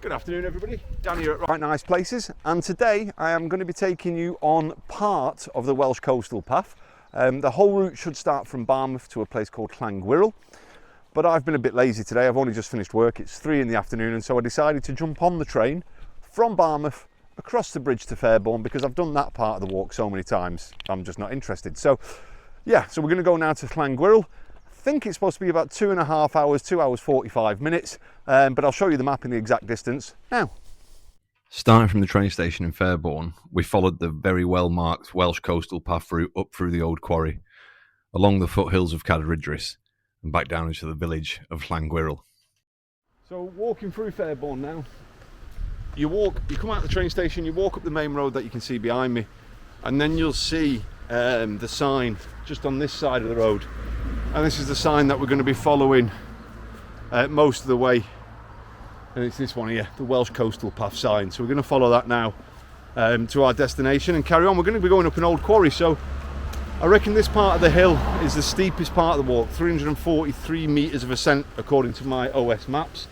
Good afternoon everybody, Dan here at Right Nice Places, and today I am going to be taking you on part of the Welsh Coastal Path. The whole route should start from Barmouth to a place called Llwyngwril, but I've been a bit lazy today. I've only just finished work, it's 3 in the afternoon, and so I decided to jump on the train from Barmouth across the bridge to Fairbourne because I've done that part of the walk so many times, I'm just not interested. So yeah, so we're going to go now to Llwyngwril. I think it's supposed to be about 2.5 hours, 2 hours 45 minutes, but I'll show you the map and the exact distance now. Starting from the train station in Fairbourne, we followed the very well marked Welsh Coastal Path route up through the old quarry, along the foothills of Cadridris, and back down into the village of Llwyngwril. So walking through Fairbourne now, you come out of the train station, you walk up the main road that you can see behind me, and then you'll see the sign just on this side of the road. And this is the sign that we're going to be following most of the way. And it's this one here, the Welsh Coastal Path sign. So we're going to follow that now to our destination and carry on. We're going to be going up an old quarry. So I reckon this part of the hill is the steepest part of the walk, 343 metres of ascent according to my OS maps.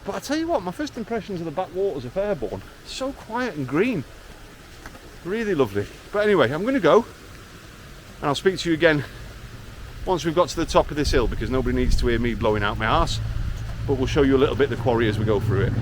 But I tell you what, my first impressions of the backwaters of Fairbourne, so quiet and green. Really lovely. But anyway, I'm going to go and I'll speak to you again once we've got to the top of this hill, because nobody needs to hear me blowing out my arse, but we'll show you a little bit of the quarry as we go through it.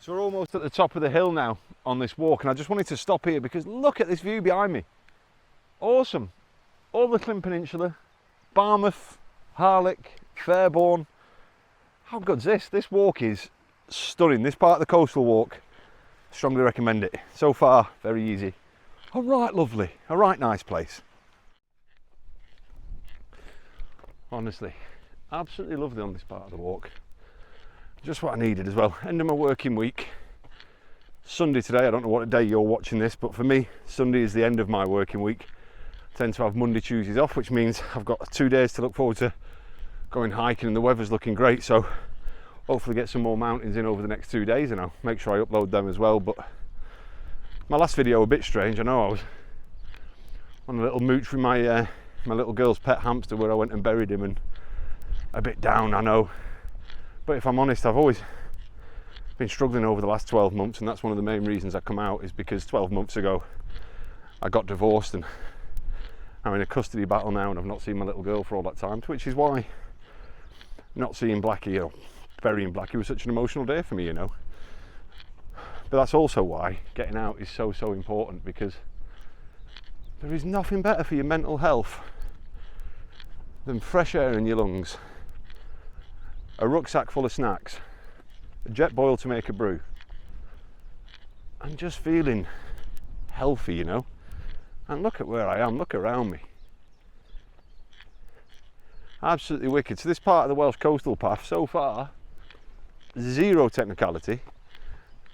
So we're almost at the top of the hill now on this walk, and I just wanted to stop here because look at this view behind me. Awesome. All the Llyn Peninsula, Barmouth, Harlech, Fairbourne. How good's this? This walk is stunning. This part of the coastal walk, strongly recommend it. So far, very easy. All right, lovely. A right nice place. Honestly, absolutely lovely on this part of the walk. Just what I needed as well. End of my working week. Sunday today, I don't know what day you're watching this, but for me, Sunday is the end of my working week. I tend to have Monday, Tuesdays off, which means I've got 2 days to look forward to going hiking, and the weather's looking great, so hopefully get some more mountains in over the next 2 days, and I'll make sure I upload them as well. But my last video a bit strange. I know I was on a little mooch with my my little girl's pet hamster where I went and buried him, and a bit down, I know. But if I'm honest, I've always been struggling over the last 12 months, and that's one of the main reasons I come out, is because 12 months ago I got divorced and I'm in a custody battle now, and I've not seen my little girl for all that time, which is why not seeing Blackie, or burying Blackie, was such an emotional day for me, you know. But that's also why getting out is so important, because there is nothing better for your mental health than fresh air in your lungs, a rucksack full of snacks, a jet boil to make a brew, and just feeling healthy, you know. And look at where I am, look around me. Absolutely wicked. So this part of the Welsh Coastal Path, so far, zero technicality.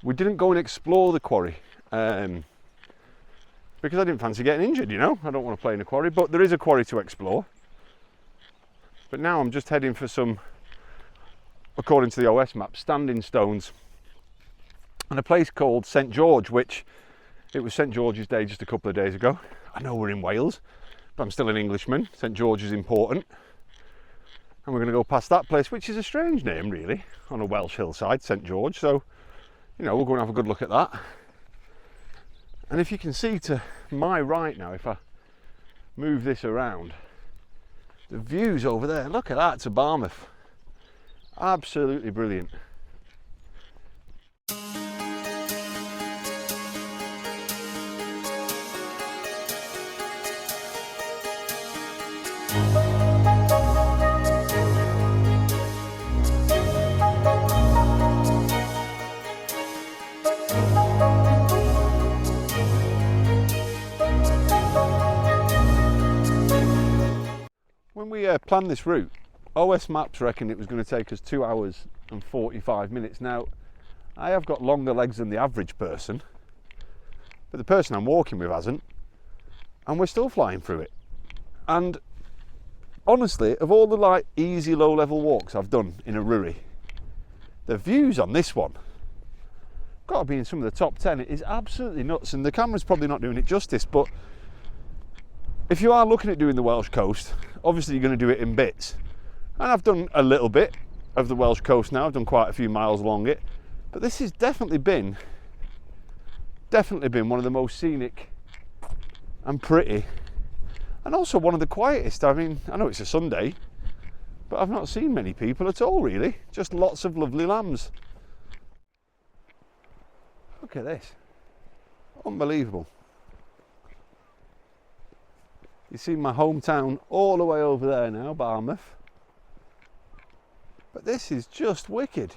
We didn't go and explore the quarry because I didn't fancy getting injured, you know. I don't want to play in a quarry, but there is a quarry to explore. But now I'm just heading for some, according to the OS map, standing stones, and a place called St George, which it was St George's Day just a couple of days ago. I know we're in Wales, but I'm still an Englishman. St George is important. And we're going to go past that place, which is a strange name really, on a Welsh hillside, St George. So, you know, we'll go and have a good look at that. And if you can see to my right now, if I move this around, the views over there, look at that, to Barmouth. Absolutely brilliant. When we planned this route, OS Maps reckoned it was going to take us 2 hours and 45 minutes. Now, I have got longer legs than the average person, but the person I'm walking with hasn't, and we're still flying through it. And honestly, of all the like easy low level walks I've done in a Ruri, the views on this one got to be in some of the top 10. It is absolutely nuts, and the camera's probably not doing it justice, but if you are looking at doing the Welsh coast, obviously you're going to do it in bits. And I've done a little bit of the Welsh coast now. I've done quite a few miles along it, but this has definitely been one of the most scenic and pretty, and also one of the quietest. I mean, I know it's a Sunday, but I've not seen many people at all really, just lots of lovely lambs. Look at this, unbelievable. You see my hometown all the way over there now, Barmouth, but this is just wicked.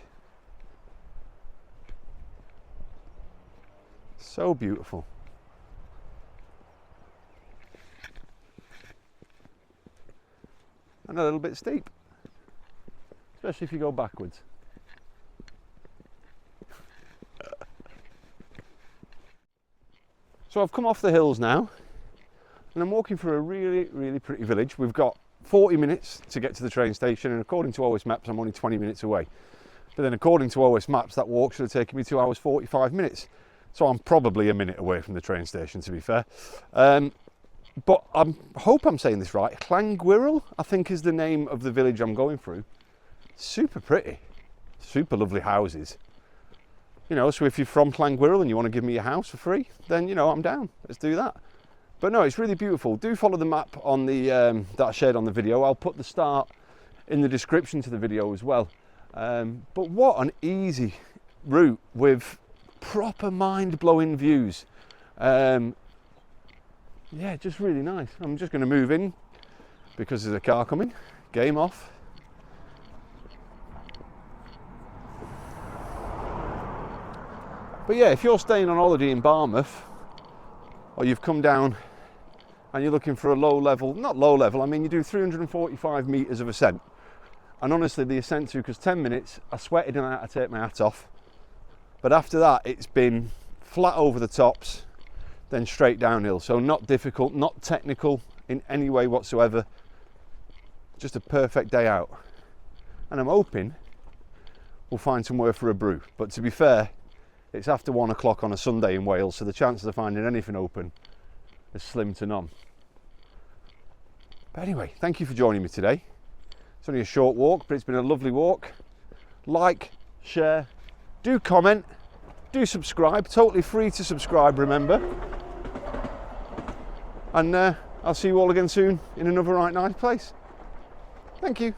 So beautiful. And a little bit steep, especially if you go backwards. So I've come off the hills now, and I'm walking through a really, really pretty village. We've got 40 minutes to get to the train station, and according to OS Maps, I'm only 20 minutes away. But then according to OS Maps, that walk should have taken me 2 hours 45 minutes. So I'm probably a minute away from the train station, to be fair. But I hope I'm saying this right. Llwyngwril, I think, is the name of the village I'm going through. Super pretty, super lovely houses. You know, so if you're from Llwyngwril and you want to give me your house for free, then, you know, I'm down. Let's do that. But no, it's really beautiful. Do follow the map on the that I shared on the video. I'll put the start in the description to the video as well. But what an easy route with proper mind-blowing views. Yeah, just really nice. I'm just going to move in because there's a car coming. Game off. But yeah, if you're staying on holiday in Barmouth, or you've come down and you're looking for a low level, not low level, I mean you do 345 metres of ascent. And honestly, the ascent took us 10 minutes. I sweated and I had to take my hat off. But after that, it's been flat over the tops, then straight downhill. So not difficult, not technical in any way whatsoever. Just a perfect day out. And I'm hoping we'll find somewhere for a brew. But to be fair, it's after 1 o'clock on a Sunday in Wales, so the chances of finding anything open is slim to none. But anyway, thank you for joining me today. It's only a short walk, but it's been a lovely walk. Like, share, do comment, do subscribe. Totally free to subscribe, remember. And I'll see you all again soon in another right nice place. Thank you.